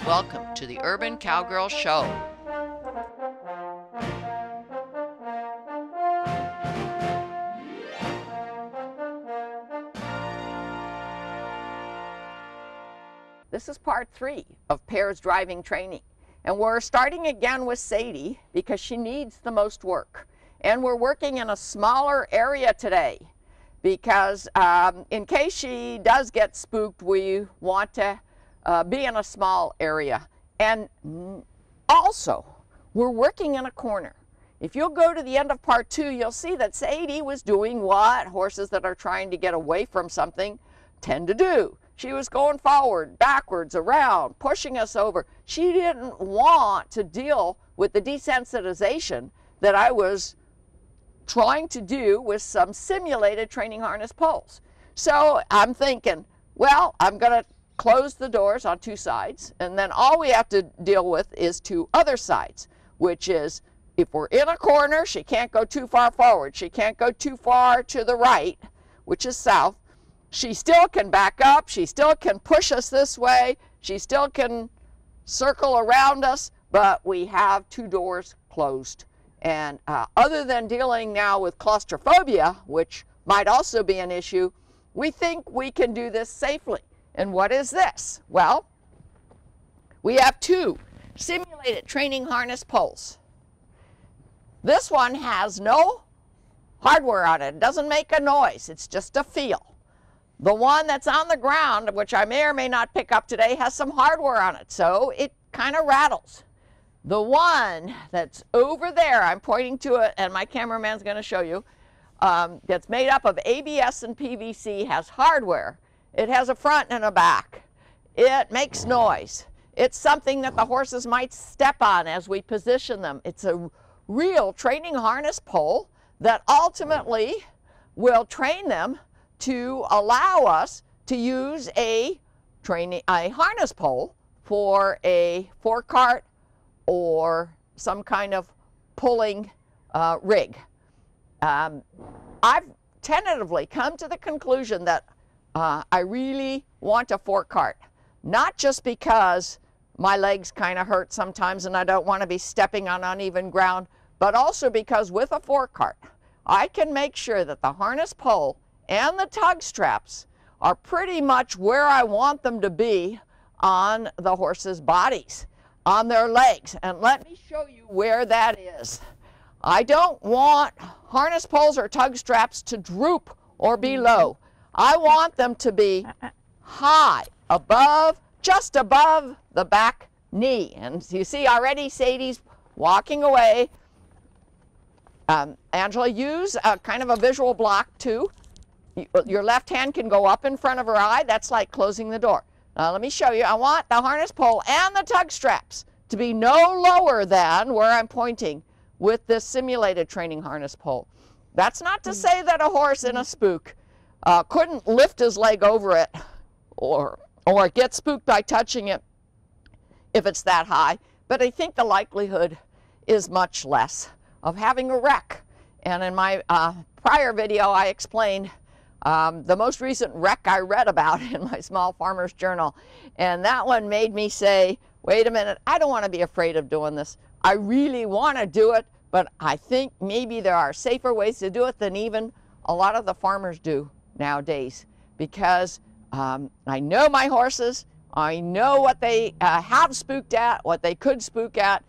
Welcome to the Urban Cowgirl Show. This is part 3 of pairs driving training. And we're starting again with Sadie because she needs the most work. And we're working in a smaller area today because in case she does get spooked, we want to be in a small area. And also, we're working in a corner. If you'll go to the end of part 2, you'll see that Sadie was doing what horses that are trying to get away from something tend to do. She was going forward, backwards, around, pushing us over. She didn't want to deal with the desensitization that I was trying to do with some simulated training harness poles. So I'm thinking, well, I'm going to close the doors on 2 sides, and then all we have to deal with is 2 other sides, which is if we're in a corner, she can't go too far forward. She can't go too far to the right, which is south. She still can back up. She still can push us this way. She still can circle around us, but we have 2 doors closed. And other than dealing now with claustrophobia, which might also be an issue, we think we can do this safely. And what is this? Well, we have 2 simulated training harness poles. This one has no hardware on it. It doesn't make a noise. It's just a feel. The one that's on the ground, which I may or may not pick up today, has some hardware on it, so it kind of rattles. The one that's over there, I'm pointing to it, and my cameraman's going to show you, that's made up of ABS and PVC, has hardware. It has a front and a back. It makes noise. It's something that the horses might step on as we position them. It's a real training harness pole that ultimately will train them to allow us to use a harness pole for a forecart or some kind of pulling rig. I've tentatively come to the conclusion that I really want a forecart, not just because my legs kind of hurt sometimes and I don't want to be stepping on uneven ground, but also because with a forecart, I can make sure that the harness pole and the tug straps are pretty much where I want them to be on the horses' bodies, on their legs. And let me show you where that is. I don't want harness poles or tug straps to droop or be low. I want them to be high, above, just above the back knee. And you see already Sadie's walking away. Angela, use a kind of a visual block too. Your left hand can go up in front of her eye. That's like closing the door. Now let me show you. I want the harness pole and the tug straps to be no lower than where I'm pointing with this simulated training harness pole. That's not to say that a horse in a spook couldn't lift his leg over it or get spooked by touching it if it's that high, but I think the likelihood is much less of having a wreck. And in my prior video I explained the most recent wreck I read about in my Small Farmer's Journal, and that one made me say, wait a minute, I don't want to be afraid of doing this. I really want to do it, but I think maybe there are safer ways to do it than even a lot of the farmers do nowadays, because I know my horses, I know what they have spooked at, what they could spook at,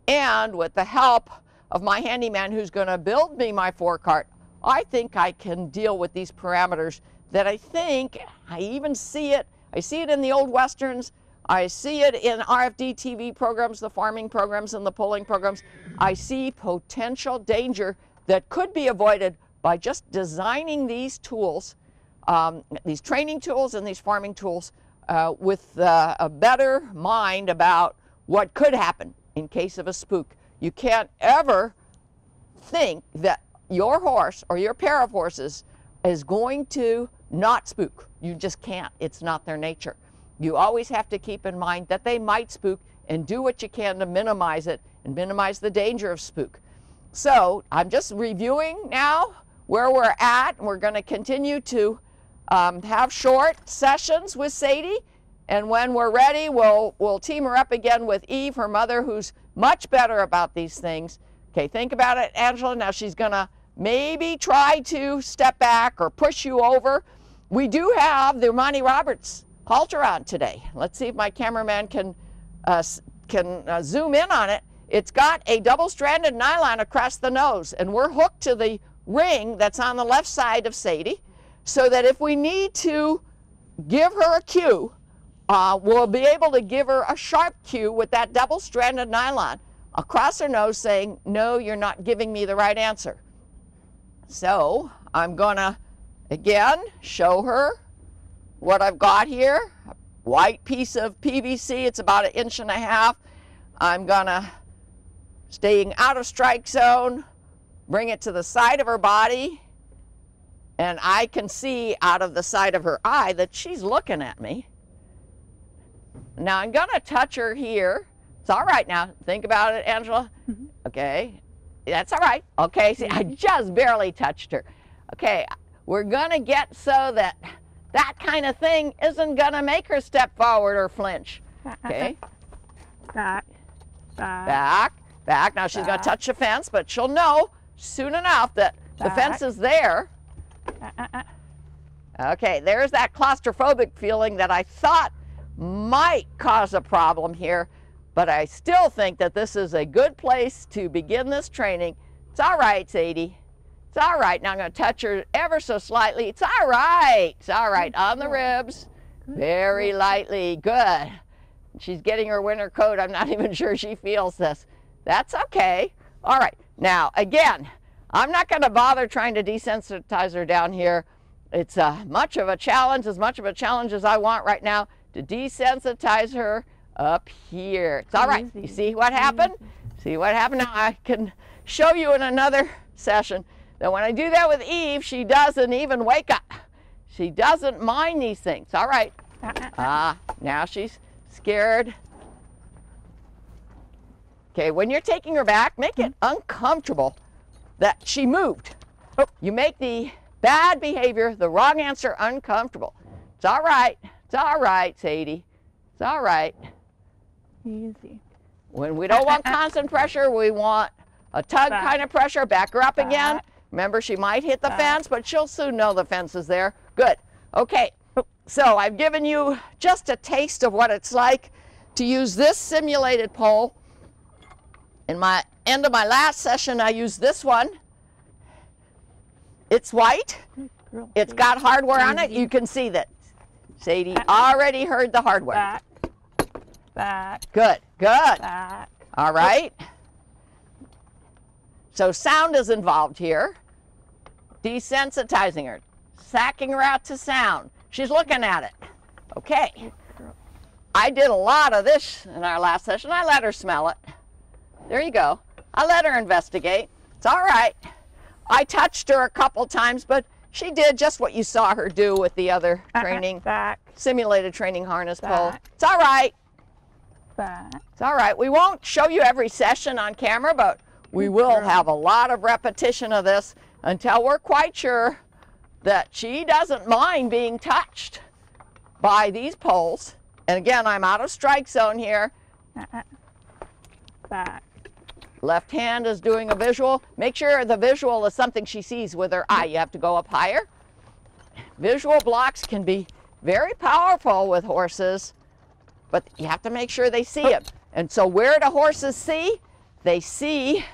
and with the help of my handyman who's going to build me my forecart, I think I can deal with these parameters that I think I even see it. I see it in the old westerns. I see it in RFD TV programs, the farming programs and the pulling programs. I see potential danger that could be avoided by just designing these tools, these training tools and these farming tools with a better mind about what could happen in case of a spook. You can't ever think that your horse or your pair of horses is going to not spook. You just can't. It's not their nature. You always have to keep in mind that they might spook and do what you can to minimize it and minimize the danger of spook. So I'm just reviewing now where we're at, and we're going to continue to have short sessions with Sadie And when we're ready, we'll team her up again with Eve, her mother, who's much better about these things. Okay, think about it, Angela. Now she's gonna maybe try to step back or push you over. We do have the Monty Roberts halter on today. Let's see if my cameraman can zoom in on it. It's got a double-stranded nylon across the nose, and we're hooked to the ring that's on the left side of Sadie, so that if we need to give her a cue, we'll be able to give her a sharp cue with that double-stranded nylon across her nose saying, no, you're not giving me the right answer. So I'm gonna, again, show her what I've got here. A white piece of PVC, it's about 1.5 inches. I'm gonna, staying out of strike zone, bring it to the side of her body, and I can see out of the side of her eye that she's looking at me. Now I'm gonna touch her here. It's all right now. Think about it, Angela. Mm-hmm. Okay, that's all right. Okay, see, I just barely touched her. Okay, we're gonna get so that that kind of thing isn't gonna make her step forward or flinch. Okay. Back. Back. Back. Now she's gonna touch the fence, but she'll know soon enough that the fence is there. Okay, there's that claustrophobic feeling that I thought might cause a problem here, but I still think that this is a good place to begin this training. It's all right, Sadie. It's all right. Now I'm going to touch her ever so slightly. It's all right. It's all right. On the ribs. Very lightly. Good. She's getting her winter coat. I'm not even sure she feels this. That's okay. All right. Now, again, I'm not going to bother trying to desensitize her down here. It's much of a challenge, as much of a challenge as I want right now, to desensitize her up here. It's all right. You see what happened? See what happened? Now I can show you in another session that when I do that with Eve, she doesn't even wake up. She doesn't mind these things. All right. Now she's scared. Okay, when you're taking her back, make it uncomfortable that she moved. Oh, you make the bad behavior, the wrong answer, uncomfortable. It's all right. It's all right, Sadie. It's all right. Easy. When we don't want constant pressure, we want a tug kind of pressure. Back her up again. Remember, she might hit the fence, but she'll soon know the fence is there. Good. Okay, so I've given you just a taste of what it's like to use this simulated pole. In my end of my last session, I used this one. It's white. It's got hardware on it. You can see that Sadie already heard the hardware. Back. Good, good. Back. All right. So sound is involved here. Desensitizing her, sacking her out to sound. She's looking at it. Okay. I did a lot of this in our last session. I let her smell it. There you go. I let her investigate. It's all right. I touched her a couple times, but she did just what you saw her do with the other training, simulated training harness pole. It's all right. It's all right. We won't show you every session on camera, but we will have a lot of repetition of this until we're quite sure that she doesn't mind being touched by these poles. And again, I'm out of strike zone here. Back. Left hand is doing a visual. Make sure the visual is something she sees with her eye. You have to go up higher. Visual blocks can be very powerful with horses, but you have to make sure they see it. And so where do horses see? They see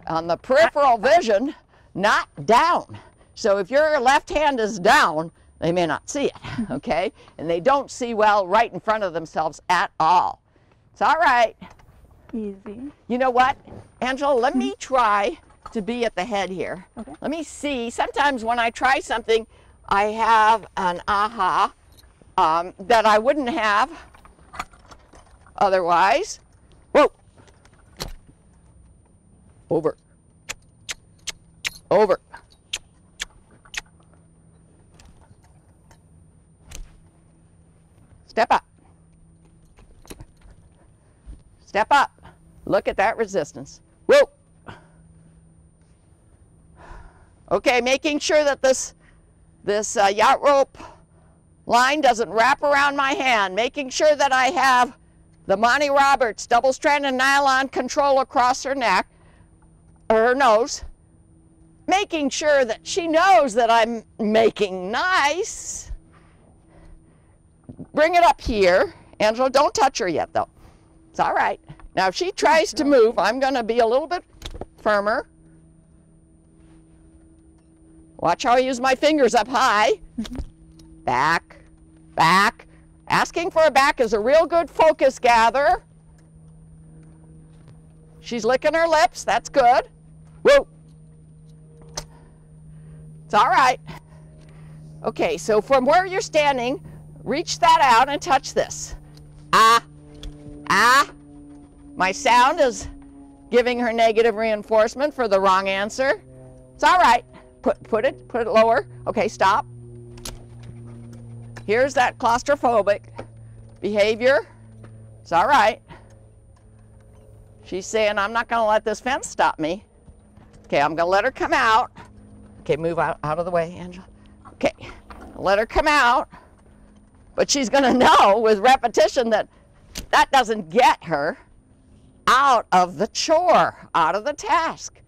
on the peripheral vision, not down. So if your left hand is down, they may not see it, okay? And they don't see well right in front of themselves at all. It's all right. Easy. You know what, Angela, let me try to be at the head here. Okay. Let me see. Sometimes when I try something, I have an aha that I wouldn't have otherwise. Whoa. Over. Over. Step up. Step up. Look at that resistance. Whoa. Okay, making sure that this yacht rope line doesn't wrap around my hand, making sure that I have the Monty Roberts double-stranded nylon control across her neck, or her nose, making sure that she knows that I'm making nice. Bring it up here. Angela, don't touch her yet, though. It's all right. Now, if she tries to move, I'm going to be a little bit firmer. Watch how I use my fingers up high. Back, back. Asking for a back is a real good focus gather. She's licking her lips. That's good. Whoa. It's all right. Okay, so from where you're standing, reach that out and touch this. Ah, ah. My sound is giving her negative reinforcement for the wrong answer. It's all right. Put it lower. Okay, stop. Here's that claustrophobic behavior. It's all right. She's saying, I'm not going to let this fence stop me. Okay, I'm going to let her come out. Okay, move out of the way, Angela. Okay, let her come out. But she's going to know with repetition that that doesn't get her out of the chore, out of the task.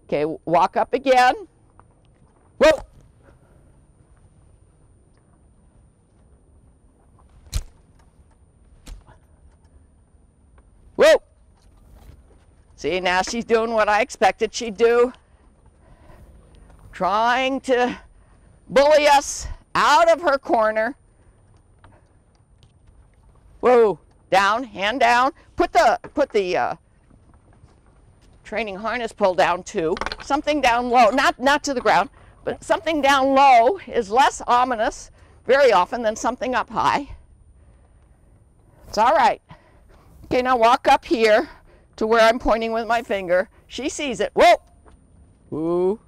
Okay, walk up again. Whoa. Whoa. See, now she's doing what I expected she'd do. Trying to bully us out of her corner. Whoa. Down, hand down. Put the training harness pull down too. Something down low, not to the ground, but something down low is less ominous very often than something up high. It's all right. Okay, now walk up here to where I'm pointing with my finger. She sees it. Whoa! Ooh.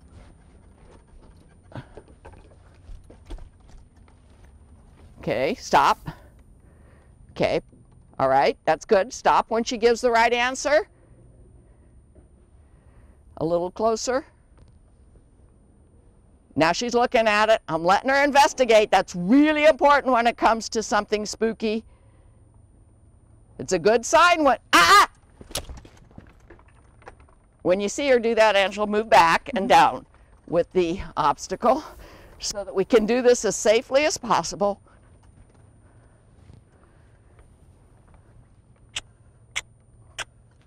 Okay, stop. Okay, all right, that's good. Stop when she gives the right answer. A little closer. Now she's looking at it. I'm letting her investigate. That's really important when it comes to something spooky. It's a good sign when, when you see her do that, Angela, move back and down with the obstacle so that we can do this as safely as possible.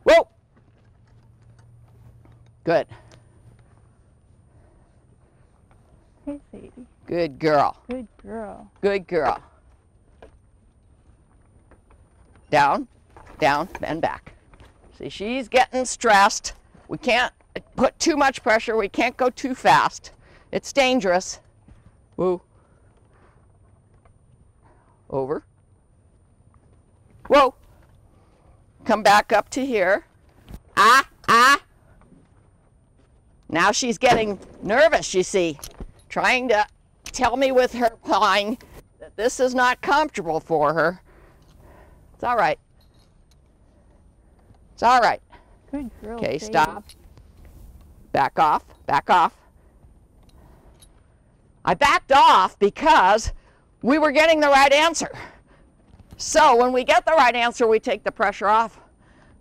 Whoa! Good. Hey, Sadie. Good girl. Good girl. Good girl. Down, down, and back. See, she's getting stressed. We can't put too much pressure. We can't go too fast. It's dangerous. Woo. Over. Whoa. Come back up to here. Ah, ah. Now she's getting nervous, you see, trying to tell me with her pawing that this is not comfortable for her. It's all right. It's all right. Good girl. Okay, Sadie. stop. Back off, back off. I backed off because we were getting the right answer. So when we get the right answer, we take the pressure off.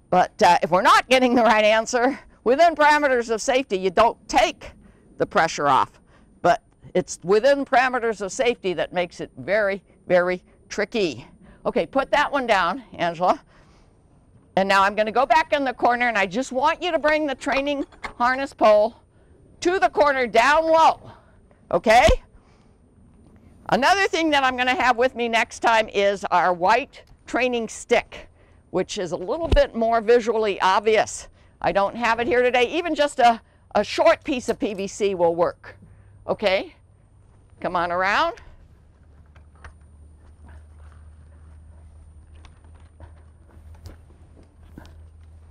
But if we're not getting the right answer, within parameters of safety, you don't take the pressure off. But it's within parameters of safety that makes it very, very tricky. Okay, put that one down, Angela. And now I'm going to go back in the corner, and I just want you to bring the training harness pole to the corner down low. Okay? Another thing that I'm going to have with me next time is our white training stick, which is a little bit more visually obvious. I don't have it here today. Even just a short piece of PVC will work. Okay? Come on around.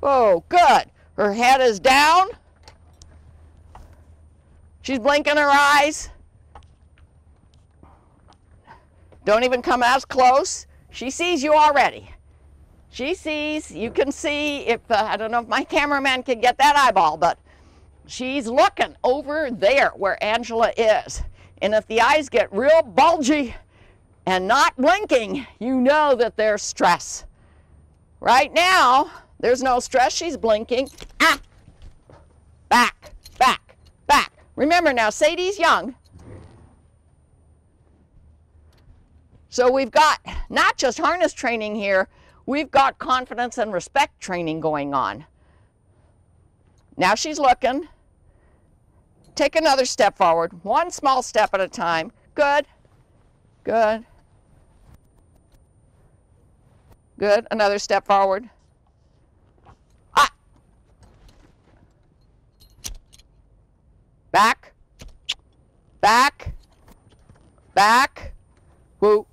Oh, good. Her head is down. She's blinking her eyes. Don't even come as close. She sees you already. She sees, you can see, if I don't know if my cameraman can get that eyeball, but she's looking over there where Angela is. And if the eyes get real bulgy and not blinking, you know that there's stress. Right now, there's no stress. She's blinking. Ah! Back, back, back. Remember now, Sadie's young. So we've got not just harness training here, we've got confidence and respect training going on. Now she's looking. Take another step forward, one small step at a time. Good, good, good. Another step forward. Ah. Back, back, back. Whoop.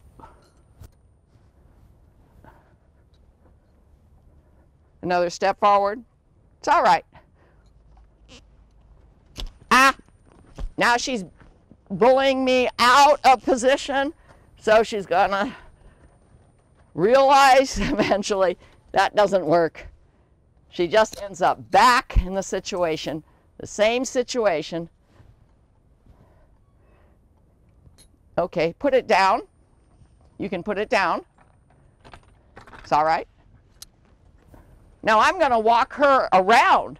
Another step forward. It's all right. Ah, now she's bullying me out of position, so she's gonna realize eventually that doesn't work. She just ends up back in the situation, the same situation. Okay, put it down. You can put it down. It's all right. Now I'm going to walk her around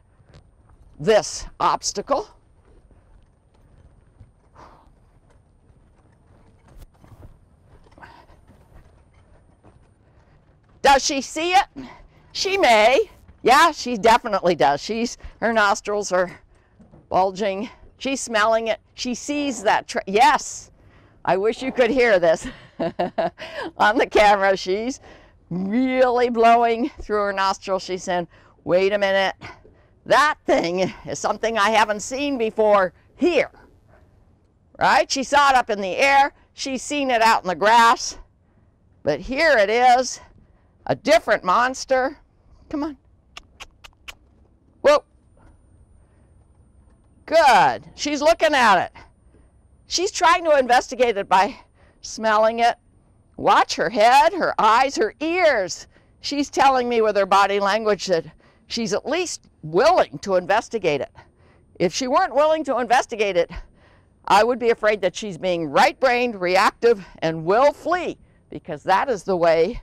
this obstacle. Does she see it? She may. Yeah, she definitely does. Her nostrils are bulging. She's smelling it. She sees that. Yes. I wish you could hear this on the camera. She's really blowing through her nostrils. She's saying, wait a minute, that thing is something I haven't seen before here, right? She saw it up in the air. She's seen it out in the grass, but here it is, a different monster. Come on. Whoa. Good. She's looking at it. She's trying to investigate it by smelling it. Watch her head, her eyes, her ears. She's telling me with her body language that she's at least willing to investigate it. If she weren't willing to investigate it, I would be afraid that she's being right-brained, reactive, and will flee, because that is the way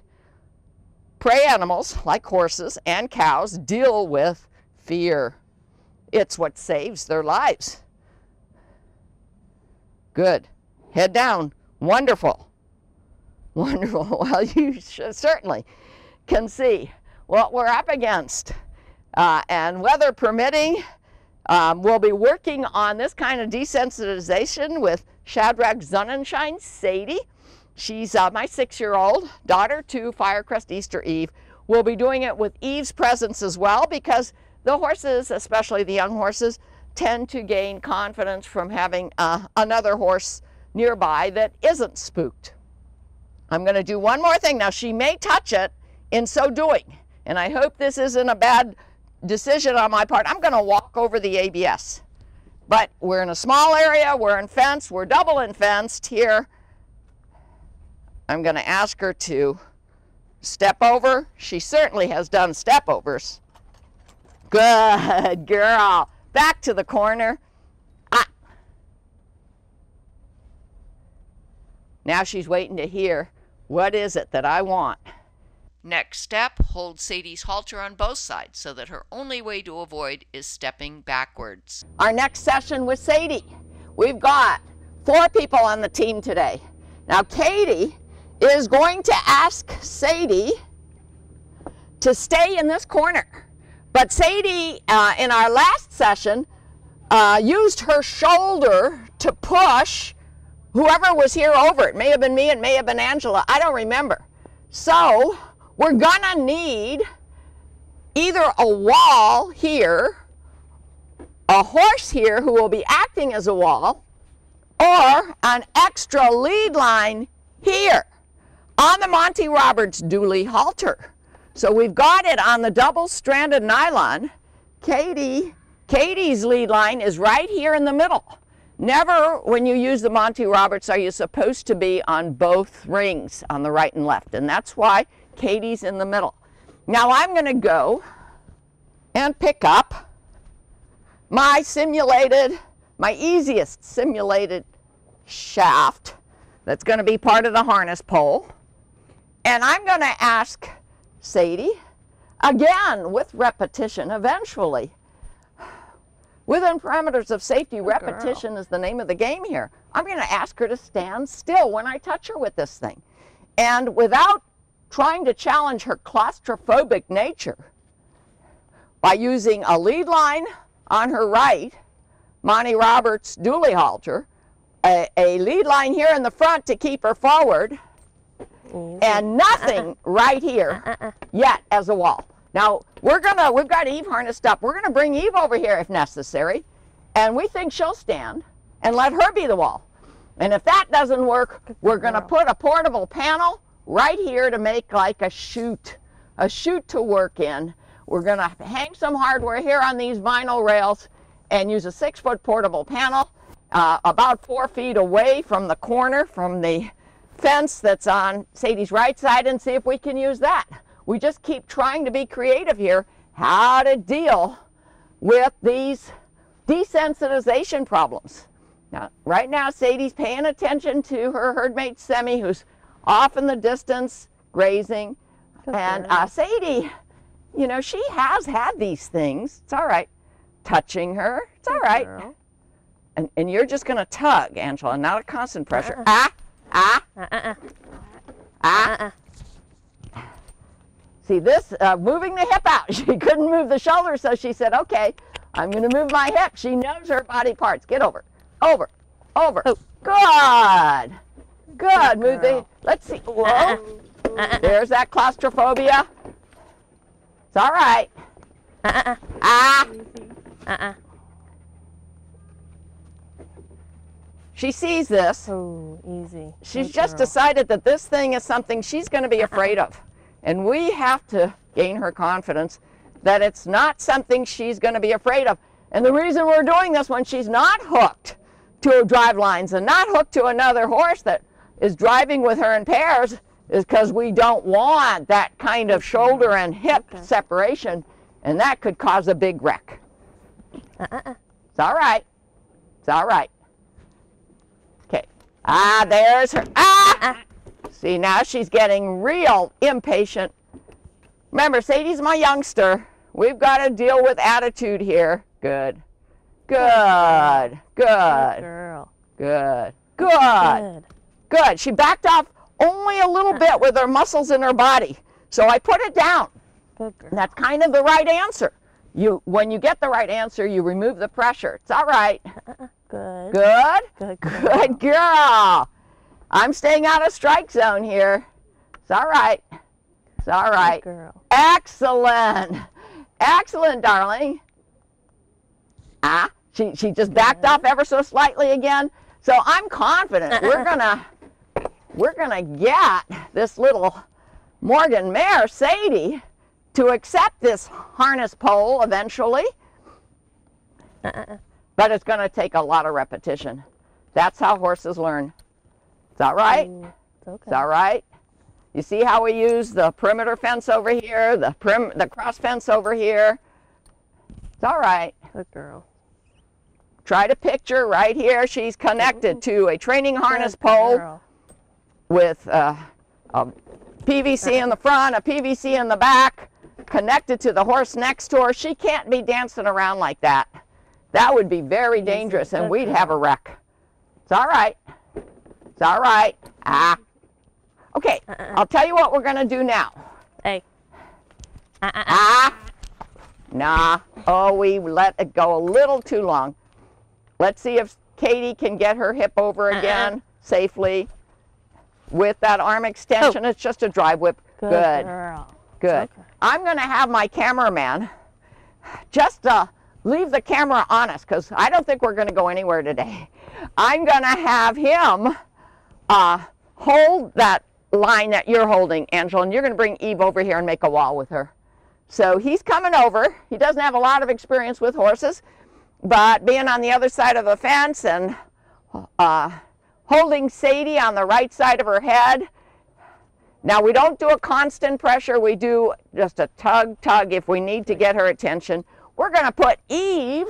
prey animals, like horses and cows, deal with fear. It's what saves their lives. Good. Head down. Wonderful. Wonderful. Well, you certainly can see what we're up against. And weather permitting, we'll be working on this kind of desensitization with Shadrach Sonnenschein, Sadie. She's my 6-year-old daughter to Firecrest Easter Eve. We'll be doing it with Eve's presence as well, because the horses, especially the young horses, tend to gain confidence from having another horse nearby that isn't spooked. I'm going to do one more thing. Now, she may touch it in so doing, and I hope this isn't a bad decision on my part. I'm going to walk over the ABS. But we're in a small area, we're in fence, we're double in fenced here. I'm going to ask her to step over. She certainly has done step overs. Good girl. Back to the corner. Ah. Now she's waiting to hear, what is it that I want? Next step, hold Sadie's halter on both sides so that her only way to avoid is stepping backwards. Our next session with Sadie. We've got 4 people on the team today. Now Katie is going to ask Sadie to stay in this corner. But Sadie, in our last session, used her shoulder to push whoever was here over. It may have been me, it may have been Angela, I don't remember. So we're gonna need either a wall here, a horse here who will be acting as a wall, or an extra lead line here on the Monty Roberts dually halter. So we've got it on the double-stranded nylon. Katie's lead line is right here in the middle. Never, when you use the Monty Roberts, are you supposed to be on both rings, on the right and left. And that's why Katie's in the middle. Now I'm going to go and pick up my easiest simulated shaft that's going to be part of the harness pole. And I'm going to ask Sadie, again with repetition eventually. Within parameters of safety, repetition is the name of the game here. I'm going to ask her to stand still when I touch her with this thing. And without trying to challenge her claustrophobic nature, by using a lead line on her right, Monty Roberts dually halter, a lead line here in the front to keep her forward, and nothing right here yet as a wall. Now, we've got Eve harnessed up. We're going to bring Eve over here if necessary, and we think she'll stand, and let her be the wall. And if that doesn't work, we're going to put a portable panel right here to make like a chute to work in. We're going to hang some hardware here on these vinyl rails and use a 6-foot portable panel about 4 feet away from the corner, from the fence that's on Sadie's right side, and see if we can use that. We just keep trying to be creative here, how to deal with these desensitization problems. Now, right now, Sadie's paying attention to her herdmate Semi, who's off in the distance grazing. And Sadie, you know, she has had these things. It's all right. Touching her, it's all right. And you're just going to tug, Angela, not a constant pressure. See this, moving the hip out. She couldn't move the shoulder, so she said, okay, I'm going to move my hip. She knows her body parts. Get over, over, over. Oh. Good. Good. Move the, let's see. Whoa. There's that claustrophobia. It's all right. She sees this. Oh, easy. She's just decided that this thing is something she's going to be afraid of. And we have to gain her confidence that it's not something she's going to be afraid of. And the reason we're doing this when she's not hooked to drive lines and not hooked to another horse that is driving with her in pairs is because we don't want that kind of shoulder and hip separation, and that could cause a big wreck. It's all right. It's all right. Okay. There's her. See, now she's getting real impatient. Remember, Sadie's my youngster. We've got to deal with attitude here. Good. Good. Good. Good girl. Good. Good. Good. She backed off only a little bit with her muscles in her body. So I put it down. Good girl. And that's kind of the right answer. When you get the right answer, you remove the pressure. It's all right. Good. Good? Good girl. Good girl. I'm staying out of strike zone here. It's all right. It's all right. Good girl. Excellent. Excellent, darling. She just backed off ever so slightly again. So I'm confident we're gonna get this little Morgan mare, Sadie, to accept this harness pole eventually. But it's going to take a lot of repetition. That's how horses learn. It's all right. It's okay. It's all right. You see how we use the perimeter fence over here, the cross fence over here. It's all right. Good girl. Try to picture right here. She's connected to a training harness pole with a PVC in the front, a PVC in the back, connected to the horse next to her. She can't be dancing around like that. That would be very dangerous, and we'd have a wreck. It's all right. It's all right. Okay, I'll tell you what we're going to do now. Hey. Nah. Oh, we let it go a little too long. Let's see if Katie can get her hip over again safely with that arm extension. It's just a drive whip. Good girl. Good. Okay. I'm going to have my cameraman just leave the camera on us because I don't think we're going to go anywhere today. I'm going to have him hold that line that you're holding, Angela, and you're going to bring Eve over here and make a wall with her. So he's coming over. He doesn't have a lot of experience with horses, but being on the other side of the fence and holding Sadie on the right side of her head. Now, we don't do a constant pressure. We do just a tug if we need to get her attention. We're going to put Eve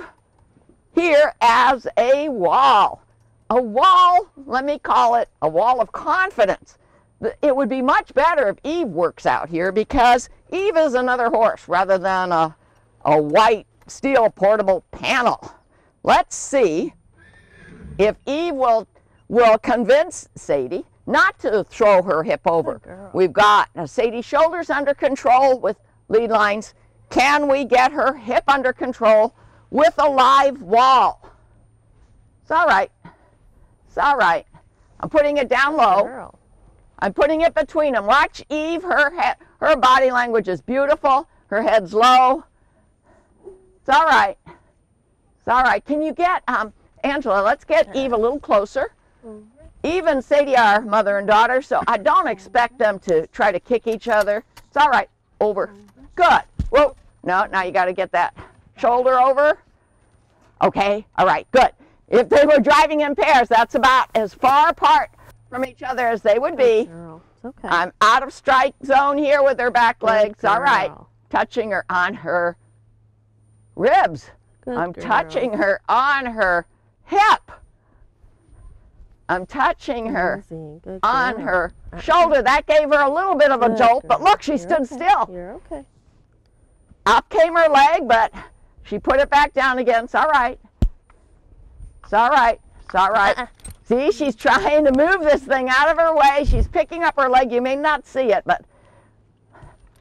here as a wall. a wall, let me call it a wall of confidence. It would be much better if Eve works out here, because Eve is another horse rather than a white steel portable panel. Let's see if Eve will convince Sadie not to throw her hip over. We've got Sadie's shoulders under control with lead lines. Can we get her hip under control with a live wall? It's all right. It's all right. I'm putting it down low. I'm putting it between them. Watch Eve. Her body language is beautiful. Her head's low. It's all right. It's all right. Can you get, Angela, let's get Eve a little closer. Eve and Sadie are mother and daughter, so I don't expect them to try to kick each other. It's all right. Over. Good. Whoa. No, now you got to get that shoulder over. Okay. All right. Good. If they were driving in pairs, that's about as far apart from each other as they would be. Okay. I'm out of strike zone here with her back legs. All right. Touching her on her ribs. I'm touching her on her hip. I'm touching her on her shoulder. That gave her a little bit of a jolt, but look, she stood still. You're okay. Up came her leg, but she put it back down again. It's all right. It's all right. It's all right. See, she's trying to move this thing out of her way. She's picking up her leg. You may not see it, but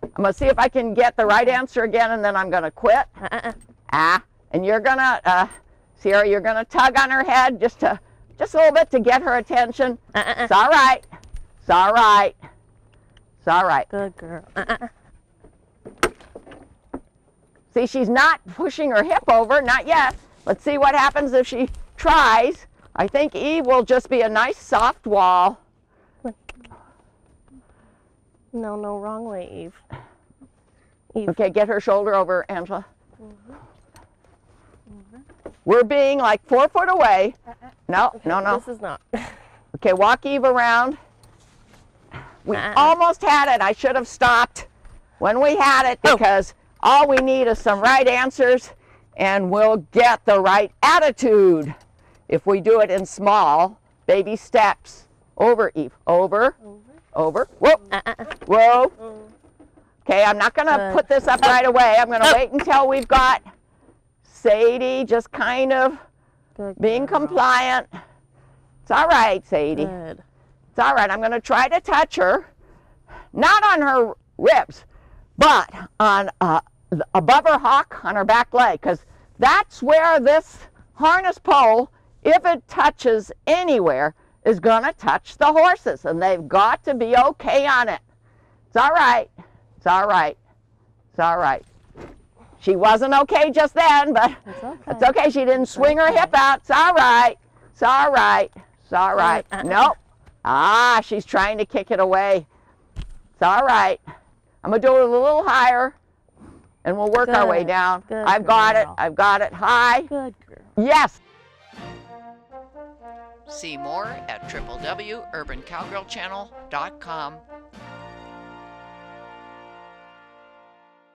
I'm going to see if I can get the right answer again, and then I'm going to quit. And you're going to, Sierra, you're going to tug on her head just a little bit to get her attention. It's all right. It's all right. It's all right. Good girl. See, she's not pushing her hip over, not yet. Let's see what happens if she tries. I think Eve will just be a nice soft wall. No, wrong way, Eve. Eve. Okay, get her shoulder over, Angela. We're being like 4 foot away. No. This is not. Okay, walk Eve around. We almost had it. I should have stopped when we had it, because all we need is some right answers, and we'll get the right attitude if we do it in small baby steps. Over, Eve. Over. Whoa. Whoa. Okay, I'm not going to put this up right away. I'm going to wait until we've got Sadie just kind of being compliant. It's all right, Sadie. It's all right. I'm going to try to touch her, not on her ribs, but on above her hock on her back leg, because that's where this harness pole, if it touches anywhere, is going to touch the horses, and they've got to be okay on it. It's all right. It's all right. It's all right. She wasn't okay just then, but it's okay. She didn't swing her hip out. It's all right. It's all right. It's all right. Nope. She's trying to kick it away. It's all right. I'm going to do it a little higher, and we'll work our way down. I've got it. I've got it. High. Good girl. Yes. See more at www.urbancowgirlchannel.com.